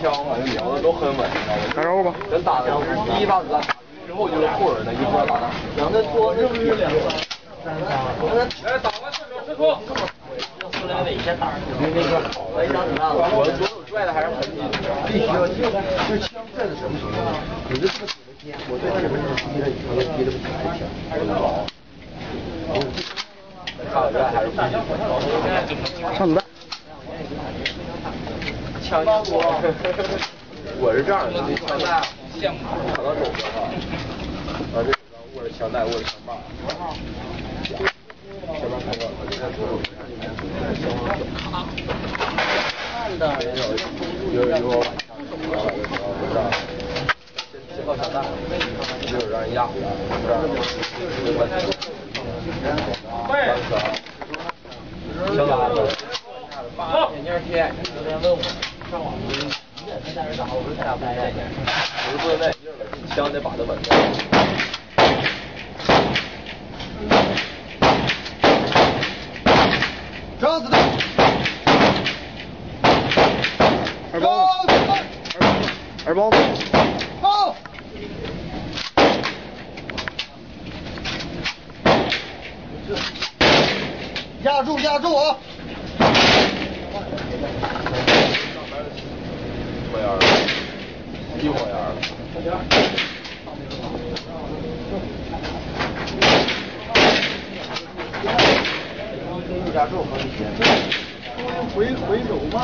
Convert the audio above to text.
枪嘛，瞄的都很稳，打招呼吧。真打的第一发子弹之后就是后人的，一波打的。两个多是不是两个？来，打完射手射出。出来尾先打，那个好了，一张子弹，我左手拽的还是很紧，必须要紧。这枪拽的什么程度？你这这么紧的接，我对他什么时候逼了，你说逼的不起来枪，不能老。看我这还是不行。上子弹。枪多，我是这样的，这枪带卡到手上哈，这手上握着枪带，握着枪把。前面看到，我现在左手看的，有把枪拿来的时候，这样先靠枪带，一会儿让人压回来，这样没关系。枪拿着。眼镜贴，昨天问我上网几点才在这打，我说下午戴眼镜。我是不能戴眼镜了，你枪得把它稳住。张子弹。二包子。好。压住压住啊！火焰儿，一火焰儿。加重和一些。回手慢。